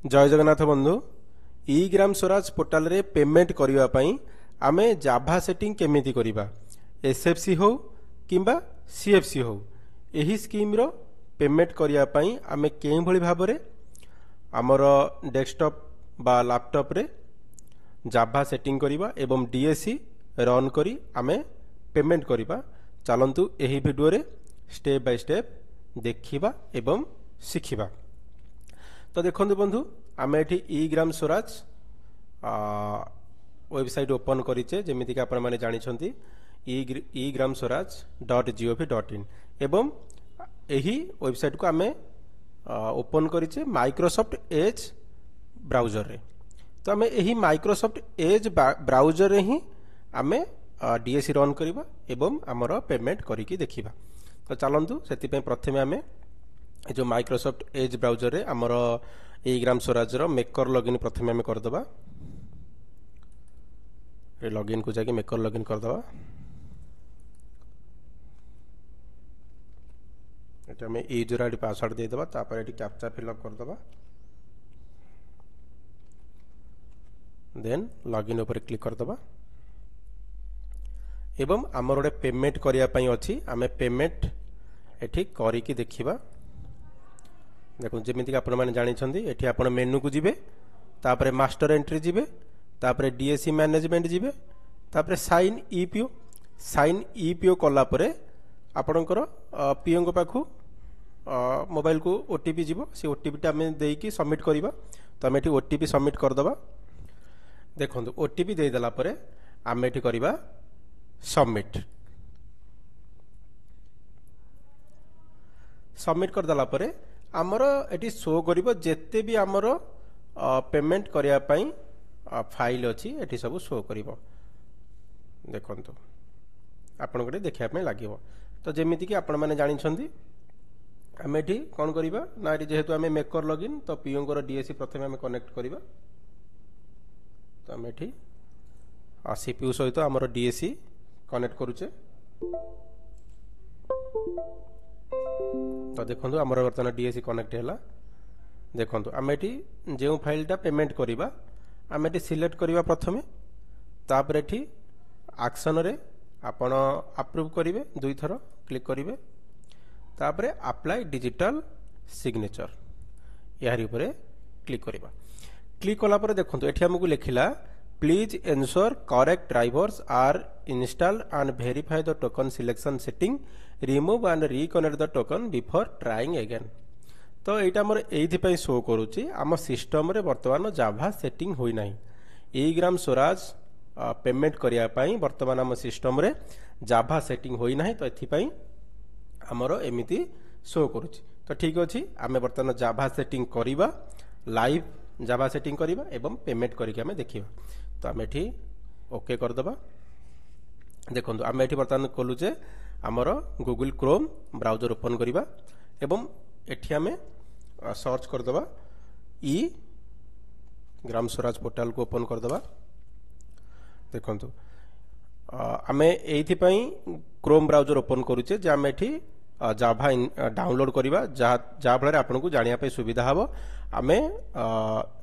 जय जगन्नाथ बंधु ई ग्राम स्वराज पोर्टाल रे पेमेंट करिवा पई आमे जाभा सेटिंग केमिति करिबा एसएफसी हो किंबा सीएफसी हो एही स्कीम रो पेमेंट करिया पई आमे कें भली भाबरे हमर डेस्कटॉप बा लैपटॉप रे जाभा सेटिंग करिबा एवं डीएससी रन करी आमे पेमेंट करिबा। चलंतु एही वीडियो रे स्टेप बाय स्टेप देखिबा एवं सिखिबा। तो देखो बंधु आम ये ई ग्राम स्वराज वेबसाइट ओपन करें जमीक आपने जानते ई ग्राम स्वराज .gov.in एवं यही वेबसाइट को आम ओपन करें माइक्रोसॉफ्ट एज ब्राउजर रे। तो आम यही माइक्रोसॉफ्ट एज ब्राउजर रे ही आम डीएससी रन करवा एवं आमर पेमेंट करके देखा। तो चलतु से प्रथम आम जो माइक्रोसॉफ्ट एज ब्राउजर रे आमर ई ग्राम स्वराज रो मेकर लॉगिन प्रथम आम करदबा। लॉगिन को जाके मेकर लॉगिन करदबा। एटा हमें यूजर आईडी पासवर्ड दे दबा तापर एटी कैप्चा फिलअप करदबा। देन लॉगिन ऊपर क्लिक करदबा एवं आमर गोटे पेमेंट करिया पई अछि आमे पेमेंट एठी करी की देखिबा। देखो जमीक आपने जानते ये आप मेनू को जीवे तापरे मास्टर एंट्री जीवे तापरे डीएससी मैनेजमेंट जीवे तापरे साइन ईपीओ कला परे आपणकर पीओ को पाखु मोबाइल को ओटीपी जीवो से ओटीपी टा हमें देकी सबमिट करबा। तो हमें ओटीपी सबमिट करदबा। देखो ओटीपी दे देला परे आम एठी करबा सबमिट। सबमिट कर देला परे आमर एटी शो करिबो जेते भी आमर पेमेंट करिया पई फाइल अछि एटी सब शो करिबो। देखंतु आपन गटे देखिया पई लागिबो। तो जेमिति कि आपन माने जानि छथि हम एटी कोन करिबा ना एटी जेहेतु हमें मेकर लॉगिन तो पीओ को डीएससी प्रथमे हमें कनेक्ट करिबा। तो हम एटी सीपीयू सहित आमर डीएससी कनेक्ट करूचे। तो देखो आमर बर्तमान डीएससी कनेक्ट है। देखो आम ये जो फाइलटा पेमेंट करवा आम ये सिलेक्ट करवा प्रथमे तापर एठी एक्शन रे आपण अप्रूव करेंगे दुई थर क्लिक करेंगे तापर अप्लाई डिजिटल सिग्नेचर यार ऊपर क्लिक करवा। क्लिक कला देखो ये आमको लिखला please ensure correct drivers are installed and verify the token selection setting remove and reconnect the token before trying again. तो यहाँ आमर ये शो करुच्ची आम सिस्टम रे बर्तमान जाभा सेटिंग होई नाही। ई ग्राम स्वराज पेमेंट करने बर्तमान आम सिस्टम रे जाभा सेटिंग होई नाही। तो एथिपाई आमर एमिति शो करुच्ची। तो ठीक अच्छे आम बर्तमान जाभा सेटिंग करिबा लाइव जाभा सेटिंग करिबा एवं पेमेंट करके आम देखिबा। तो आम एठी ओके करदबा। देखो आम एठी बर्तमान खोलुचे आमर गूगल क्रोम ब्राउजर ओपन करिबा एवं एठी आम सर्च करदबा ई ग्राम स्वराज पोर्टाल को ओपन करदबा। देखंतु आम एइथिपाई क्रोम ब्राउजर ओपन करूचे जे आम एठी जाभा डाउनलोड करवा जहाँ फल आपन को जानिया पे सुविधा हम आम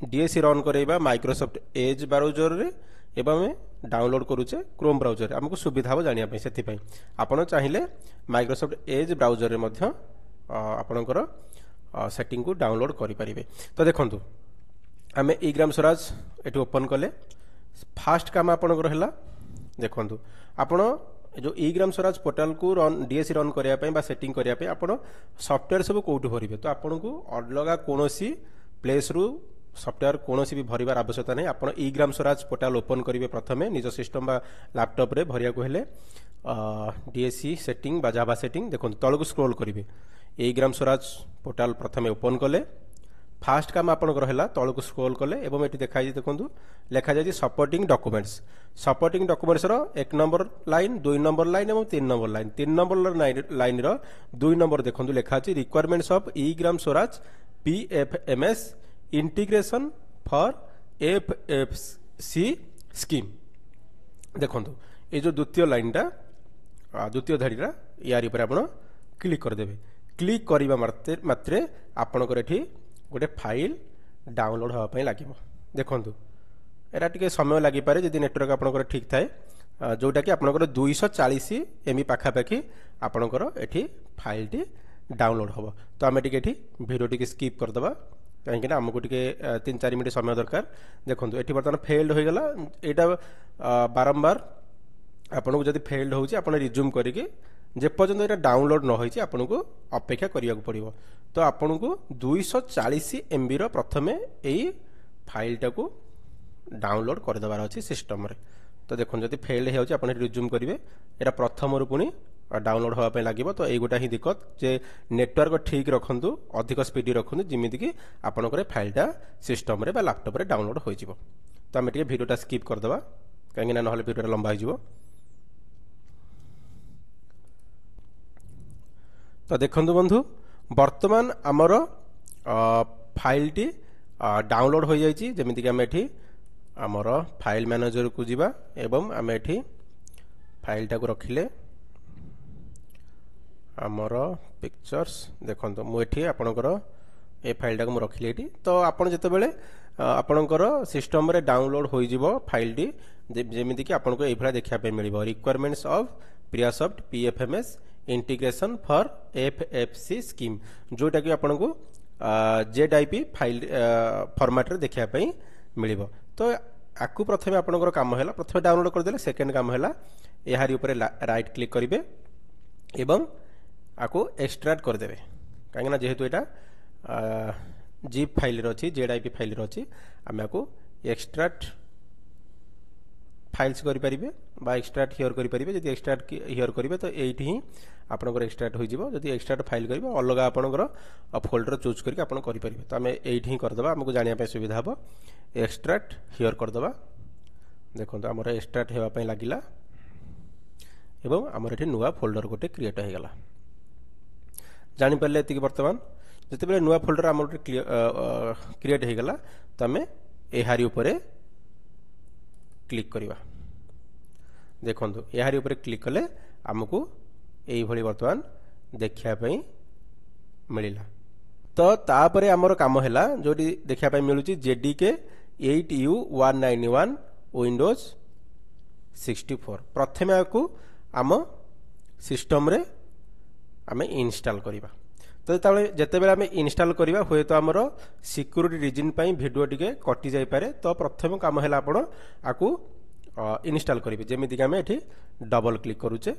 डीएससी रन करवा माइक्रोसॉफ्ट एज ब्राउजर रे एवं डाउनलोड करूचे क्रोम ब्राउजर आमको सुविधा हम जानिया से आपन चाहिए माइक्रोसॉफ्ट एज ब्राउजर रे मध्य आपणकर सेटिंग को डाउनलोड करें। तो देखो आम ई ग्राम स्वराज ये ओपन कले फास्ट काम आपणकर है। देखो आपण जो ई ग्राम स्वराज पोर्टाल को रन डीएससी रन करने सेटिंग करने आप सॉफ्टवेयर सब कौटू भरवे। तो आपन को अलग कौन प्लेस रु सॉफ्टवेयर कौन भी भरवार आवश्यकता नहीं। आप ई ग्राम स्वराज पोर्टाल ओपन करेंगे प्रथमे निज सिस्टम बा लैपटॉप रे भरिया को हेले डीएससी सेटिंग बा जाभा सेटिंग देखो तल को स्क्रॉल करेंगे। ई ग्राम स्वराज पोर्टाल प्रथमे ओपन कले फास्ट काम आपनकर है तल को स्क्रॉल कले एवं ये देखाई देखो लिखा जाए सपोर्टिंग डॉक्यूमेंट्स। सपोर्टिंग डॉक्यूमेंट्स रो 1 नंबर लाइन 2 नंबर लाइन और 3 नंबर लाइन 3 नंबर लाइन रो 2 नंबर देखो लिखा है requirements of E Gram Swaraj PFMS integration for FFC scheme. देखो ये जो द्वितीय लाइनटा द्वितीय धाड़ीटा यार ऊपर आप क्लिक करदे। क्लिक करने मात्रे आपणकर गोटे फाइल डाउनलोड होगा लगे देखूँ एटा टिके समय लगी पारे जदि नेटवर्क आपनकर ठीक थाए जोटा कि आपनकर 240 MB पाखापाखि आपनकर एठी फाइल टी डाउनलोड हम तो आम टे भिडियो टी स्किप करदे कहीं आमको टे 3-4 मिनट समय दरकार देखो ये बर्तमान फेल्ड हो गला यहाँ बारंबार आपन को जब फेल्ड होची आपन रिज्यूम करके जेपर्यंत ये डाउनलोड न होईची आपन को अपेक्षा करिया पड़िबो तो आपन को 240 MB रो प्रथमे एई फाइल टाको डाउनलोड कर देबार अछि सिस्टम रे तो देखो जब फेल्ड हो आप रिज्यूम करेंगे यहाँ प्रथम पुणी डाउनलोड होगा लगे तो यही गोटा ही दिक्कत जे नेटवर्क ठीक रखु अधिक स्पीड रखु जमीक कि आपंकर फाइलटा सिस्टम रे लैपटॉप रे डाउनलोड हो तो आम भिडियोटा स्किप करदे कहीं ना भिडियोटा लंबा हो तो देखु बंधु वर्तमान आमर फाइल टी डाउनलोड हो जाइए जमीक आम एठी आमर फाइल मैनेजर को जीवा एवं आम एठी फाइल टाको रखिले आमर पिक्चर्स देखो मुझे आपणकर ए फाइल टाको रखिले एठी तो आपन जते बेले आपणकर सिस्टम रे डाउनलोड हो जीवो फाइल टी जेमिति कि आपन को ए भला देखिया पे मिलिबो requirements of PriaSoft PFMS integration for FFC scheme जोटा कि आपन को जेडआईपी फाइल फॉर्मेट रे देखिया पे मिलिबो तो आकु प्रथमे आपनकर काम हैला प्रथमे डाउनलोड कर देले सेकंड काम हैला याहारी ऊपर राइट क्लिक करिवे एवं आकु एक्सट्रैक्ट कर देबे काहेना जेहेतु एटा जीप फाइल रे अछि जेडआईपी फाइल रे अछि हम आकु एक्सट्रैक्ट फाइल्स करि परिबे बा एक्सट्रैक्ट हियर करि परिबे जदि एक्सट्रैक्ट हियर करिवे तो एठी ही आपनकर एक्सट्रैक्ट होई जिवो जदि एक्सट्रैक्ट फाइल करिवे अलग आपनकर फोल्डर चूज करके आपन करि परिबे तो हम एठी ही करदबा हमकु जानिया पे सुविधा हबो एक्सट्रैक्ट हियर करदबा देखो तो हमर एक्सट्रैक्ट हेवा पे लागिला एवं हमर एठी नुवा फोल्डर गोटे क्रिएट हो गला जानि परले एति वर्तमान जते बेले नुवा फोल्डर हमर क्रिएट हो गला तो हम एहारी ऊपर क्लिक करिवा देखो यारी ऊपर क्लिक कले आमको यही भली वर्तमान देखिया पई मिलिला तो तापरे आमर काम हैला जोटी देखिया पई मिलुची जेडीके 8U191 विंडोज 64 प्रथमे आकु आम सिस्टम रे आमे इंस्टॉल करिवा तो जते बेला आमे इंस्टॉल करिवा होय तो हमर सिक्योरिटी रीजन पई वीडियो टिके कटि जाय पारे तो प्रथम काम हैला आपण आकु इंस्टॉल करिवे जेमिति कि आमे एठी डबल क्लिक करूचे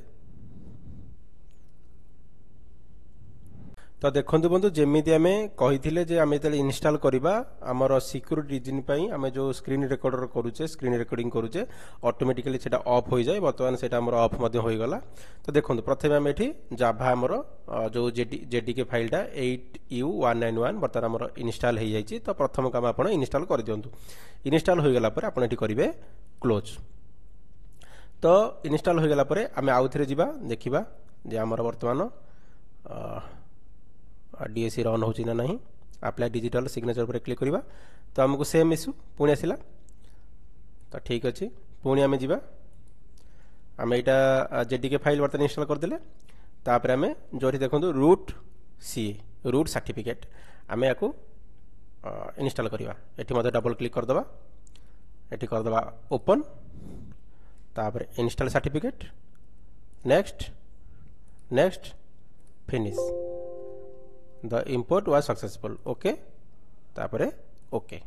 तो देखंतु बंधु जेमिति आमे कहिथिले जे आमे तले इंस्टॉल करिवा हमर सिक्योरिटी रीजन पई आमे जो स्क्रीन रिकॉर्डर करूचे स्क्रीन रिकॉर्डिंग करूचे ऑटोमेटिकली सेटा ऑफ हो जाय वर्तमान सेटा हमर ऑफ मध्ये होई गला तो देखंतु प्रथमे आमे एठी जावा हमर जो जेडीके फाइलटा 8U191 वर्तमान हमर इंस्टॉल हो जायछि तो प्रथम काम आपण इंस्टॉल कर दियंतु इंस्टॉल हो गला पर आपण एठी करिवे क्लोज तो इंस्टॉल हो गला पर आमे आउथरे जिबा देखिबा जे हमर वर्तमान डीएसी रन होची ना नहीं अप्लाई डिजिटल सिग्नेचर पर क्लिक करिबा तो हमको सेम इशू पुणी आसिला तो ठीक अछि पुणी आमे जिबा आमे एटा जेडीके फाइल वर्तमान इंस्टॉल कर देले तापर आमे जोठी देखंतु रूट सीए रूट सर्टिफिकेट आमे याकू इंस्टॉल करिबा एठी मध्ये डबल क्लिक कर दबा एठी कर दबा ओपन तापर install certificate next next finish the import was successful okay तापरे ओके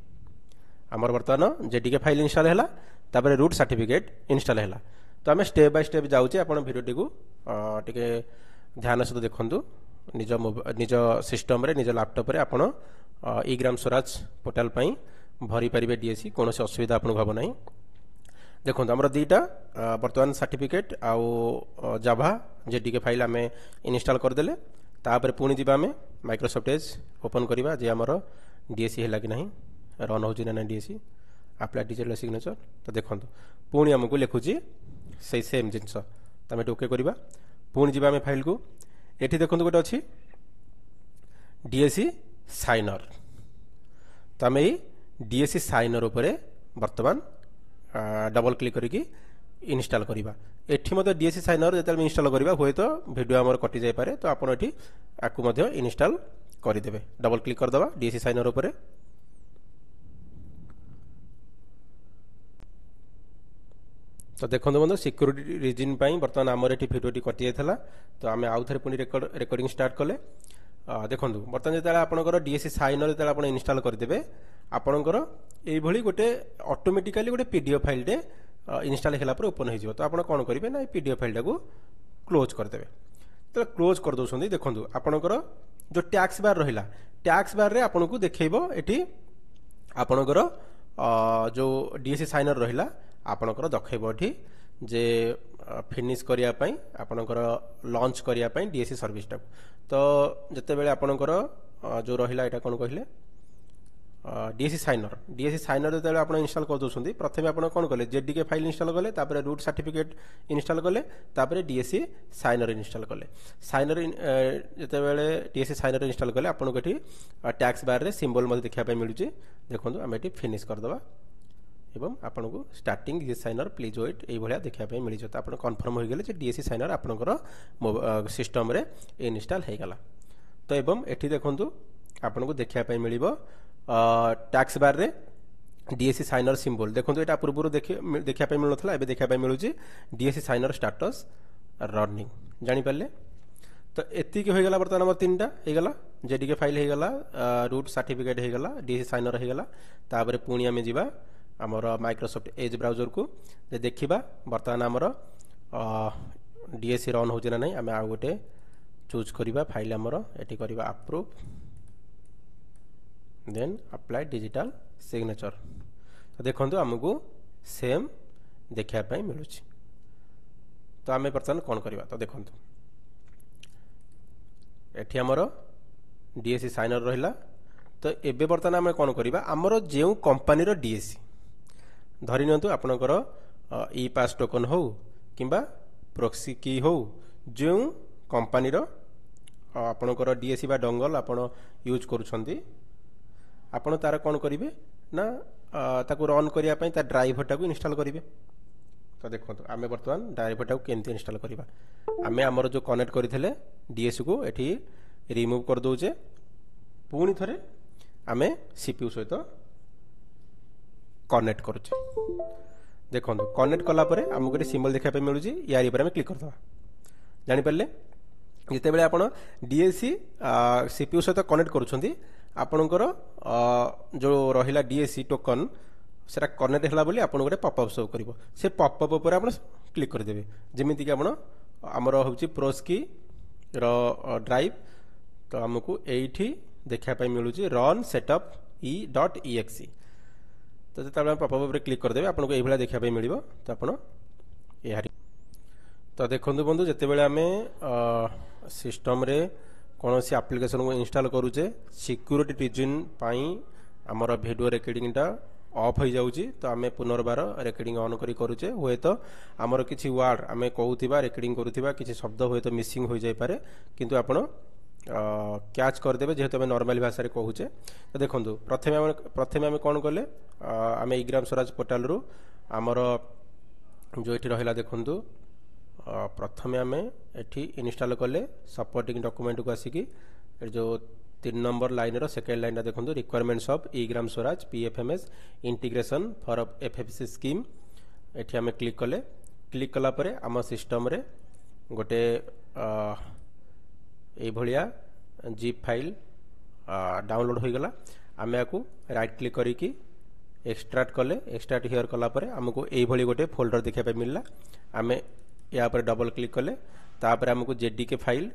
हमर वर्तमान जेडीके फाइल इंस्टॉल हैला तापरे रूट सर्टिफिकेट इंस्टॉल हैला तो आमे स्टेप बाय स्टेप जाउचे आपण वीडियो को टिके ध्यान सहित देखंतु निज सिस्टम रे निज लैपटॉप रे आपण ई ग्राम स्वराज पोर्टल पई भरी परिबे डीएसी कोनोसी असुविधा आपण हबो नाही देखो हमर दीटा वर्तमान सर्टिफिकेट आउ जावा जेडीके फाइल आमे इंस्टॉल कर देले तापर पुणी जीवा आमे माइक्रोसॉफ्ट एज ओपन करिबा जे हमर डीएसी हैला कि नाही रन होची ना डीएसी अप्लाई डिजिटल सिग्नेचर तो देखंतु पुणी हमकु लिखुची सही सेम जिंस तमे ओके करिबा पुणी जीवा आमे फाइल को एठी देखंतु गोटे अछि डीएसी साइनर तमे डीएसी साइनर ऊपर वर्तमान डबल क्लिक करके इंस्टॉल करिबा एठी मते डीएसी साइनर जेतल इंस्टॉल करिबा होय तो वीडियो हमर कटि जाय पारे तो आपण एठी आकु मते इंस्टॉल करि देबे डबल क्लिक कर दबा डीएसी साइनर ऊपर तो देखो बंधु सिक्योरिटी रिजन बर्तमान आमर ये भिडियोटी कटि जाता तो आम आउ थे पुणी रेकर्डिंग स्टार्ट कले देखो बर्तमान जो आपंकर डीएससी साइनर जो आप इनस्टॉल करदे आपंकर ये गोटे ऑटोमेटिकली गोटे पीडीएफ फाइल टे इनस्टॉल होगा ओपन हो तो आप कौन करेंगे ना पीडीएफ फाइल टाक क्लोज करदे तो क्लोज कर दौरान देखो आपंकर जो टैक्स बार रहा टैक्स बार रे आपको देखो ये आपंकर जो डीएससी साइनर रहा आपणकर देखब ये जे फिनिश करने आपणकर लॉन्च करने डीएससी सर्विस टाक तो जिते बड़े आपणकर जो रहा यहाँ कौन कहले डीएससी साइनर जो आप इनस्टॉल कर दौरान प्रथम आप कौन कले जेडीके फाइल इनस्टॉल कले तापर रूट सर्टिफिकेट इनस्टॉल कले तापर डीएससी साइनर इनस्टॉल कले साइनर जिते बड़े डीएससी साइनर इनस्टॉल कले आपको ये टैक्स बार रे सिंबल मत देखा मिलूँ देखो आम ये फिनिश करदे एवं आपन को starting DSC signer please wait ये देखा मिल जाए तो आप कन्फर्म हो गले डीएससी साइनर आपंकर सिस्टम रे इनस्टॉल हो गला तो एवं एठी देखंतु आपन को देखा मिल टैक्स बार रे डीएससी साइनर सिंबल देखो यहाँ पूर्व देखा मिलूँ एवं देखा मिलूँ डीएससी साइनर स्टाटस रनिंग जानीपारे तो एतिक होगला बर्तमान आम तीन टा होगला जेडीके फाइल होगला रूट सर्टिफिकेट होगला डीएससी साइनर होगला तापर पुणी आम जा आमर माइक्रोसॉफ्ट एज ब्राउजर को देखा बर्तमान आमर डीएससी रन हो ना नहीं आम आउ गोटे चूज करवा फाइल आमर ये करवा approve then apply digital signature तो देखो आमको सेम देखापी मिलूँ तो आम बर्तमान कौन करवा तो देखो एठी आमर डीएससी साइनर रहा तो एबे बर्तमान आम कौन करवा आमर जो कंपनी डीएससी धरी नियंतु आपणकर ई पास टोकन हो किंबा प्रोक्सी की हो जो कंपनी आपणकर डीएससी बा डंगल आपण यूज करुछंती आपण तार कौन करेंगे ना ताकू रन करने ड्राइवर टाक इनस्टॉल करेंगे तो देखो आम बर्तमान ड्राइवर टाक केमती इनस्टॉल करवा आम आमर जो कनेक्ट करते डीएससी को ये रिमूव कर दौचे पुणी थे आम सीपीयू सहित कनेक्ट करुचे देखो कनेक्ट कलापर आमको गोटे सिंबल देखा मिलूँ यार आम क्लिक करदे जानीपारे जिते बड़े आप डीएससी सीपीयू सहित कनेक्ट करुँच आपणकर जो रहा डीएससी टोकन से कनेक्ट है बोली आपको गोटे पपअप शो कर से पपअप पर आप क्लिक करदे जमीक आमर हूँ प्रोस्की ड्राइव तो आमको ये देखापी मिलूँ रन सेटअप e.exe तो जो पपअप क्लिक करदे आपको ये देखापी मिल तो आप तो देखो बंधु जिते बड़े आम सिस्टम रे कौन सी एप्लिकेशन को इंस्टॉल करुचे सिक्योरिटी रीजन आमर वीडियो रेकर्डिंगटा ऑफ हो जाऊँगी तो आम पुनर्बार रेकर्डिंग ऑन करुचे हुए तो आमर किसी वर्ड आम कहूबा रेकर्डिंग करुवा किसी शब्द हुए तो मिसिंग हो जापे किंतु आपण कैच करदे जेहेतु आम नॉर्मल भाषा कहूचे तो देखो प्रथम आम कौन कले आम इग्राम स्वराज पोर्टाल रु आमर जो ये रहा देखु प्रथम आम ये इनस्टॉल कले सपोर्टिंग डॉक्यूमेंट को आसिकी जो 3 नंबर लाइन सेकेंड लाइन देखो requirements of eGram Swaraj PFMS integration for FFC scheme ये आम क्लिक कलापर आम सिस्टम रे गोटे ये जीप फाइल डाउनलोड हो गला आम या राइट क्लिक करके एक्सट्राक्ट कले एक्सट्राक्ट हियर कलापर आमको ये गोटे फोल्डर देखा मिलला आम या पर डबल क्लिक कले तापर आमको जेडीके फाइल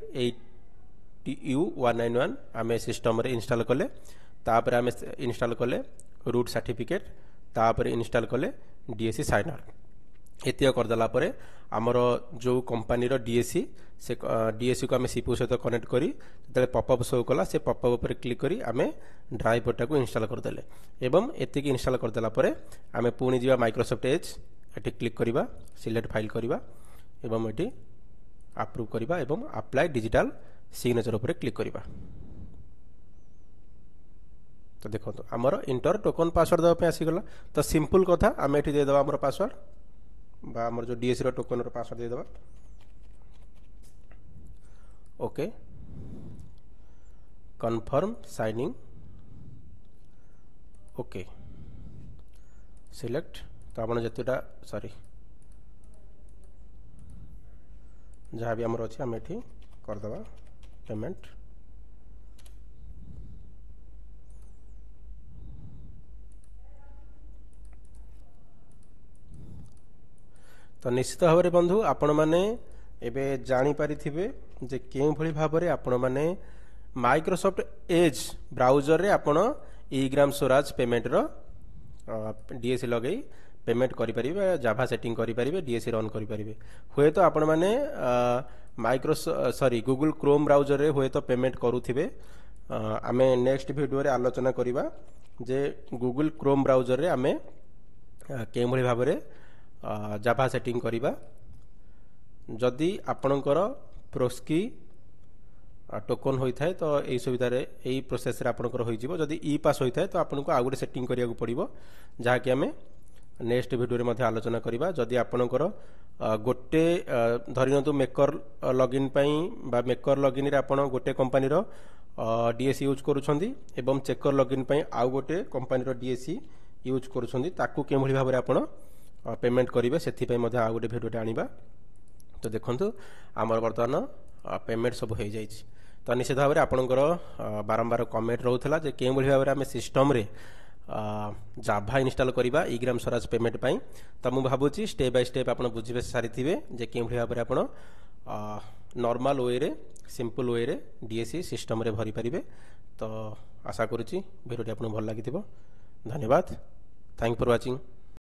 8U191 आम सिस्टम रे इंस्टॉल कले तापर आम इंस्टॉल कले रूट सर्टिफिकेट तापर इंस्टॉल कले डीएससी साइनर एतिक करदेला परे आमर जो कंपनी डीएससी से डीएससी को आम सीपीयू सहित कनेक्ट करी जो पपअप शो कला से पपअप पर क्लिक करी आम ड्राइवर टाक इंस्टॉल करदेले एवं एतिक इंस्टॉल करदेला परे आम पुणी जा माइक्रोसॉफ्ट एज ये क्लिक करवा सिलेक्ट फाइल करवा एवं ये अप्रूव करवा एवं अप्लाई डिजिटल सिग्नेचर उपर क्लिक करवा तो देखो आमर इंटर टोकन पासवर्ड देवाई आसीगला तो सिंपल कथा आम ये देदेवा आमर पासवर्ड बा आमर जो डीएससी टोकन पासवर्ड देदेवा okay confirm signing okay select तो आप जितेटा सॉरी जहाँ भी आमर अच्छे आम ये करदे पेमेंट। तो निश्चित भाव में बंधु आपण मैंने एबे जानी पारिथिबे जे केउ भली भाव में आपण मैंने माइक्रोसॉफ्ट एज ब्राउजर रे आपण ई-ग्राम स्वराज पेमेंट रो डीएसी लगई पेमेंट करि परिबे, जाभा सेटिंग करि परिबे, डीएसी रन करि परिबे। हुए तो आपण मैंने गूगल क्रोम ब्राउजर रे हुए तो पेमेंट करूथिबे। आमे नेक्स्ट वीडियो रे आलोचना करिबा जे गूगल क्रोम ब्राउजर रे आमे केउ भली भाव में जाभा सेटिंग करिबा। जदि आपणकर प्रोस्की टोकन होता है तो यही सुविधा यही प्रोसेस रे आपणकर होई जिवो। जदि ई पास होता है तो आपनको आउ गोटे सेटिंग करिया पड़िबो, जहाँ कि आमे नेक्स्ट वीडियो रे मध्य आलोचना करिबा। जदि आपणकर गोटे धरिनतु मेकर लॉगिन पई बा मेकर लॉगिन रे आपण गोटे कंपनी रो डीएसी यूज करूछंदी एवं चेकर लॉगिन पई आउ गोटे कंपनी रो डीएसी यूज करूछंदी, ताकू के भली भाव रे आपण पेमेंट करेंगे से आ गोटे भिडियो आनिबा। तो देखंतु आमर बर्तमान पेमेंट सब हो जाए। तो निश्चित भाव में आपणकर बारंबार कमेंट रोला जे के भाव में आम सिस्टम रे जाभा इनस्टॉल करवा ई-ग्राम स्वराज पेमेंट पाई। तो मुझे भावुची स्टेप बाय स्टेप आप बुझे सारी जे के भाव में आप नॉर्मल वे रे सिंपल वे रे डीएसी सिस्टम रे भरी पारिबे। तो आशा करुच्ची भिडियो आपको भल लगी। धन्यवाद। Thank for watching.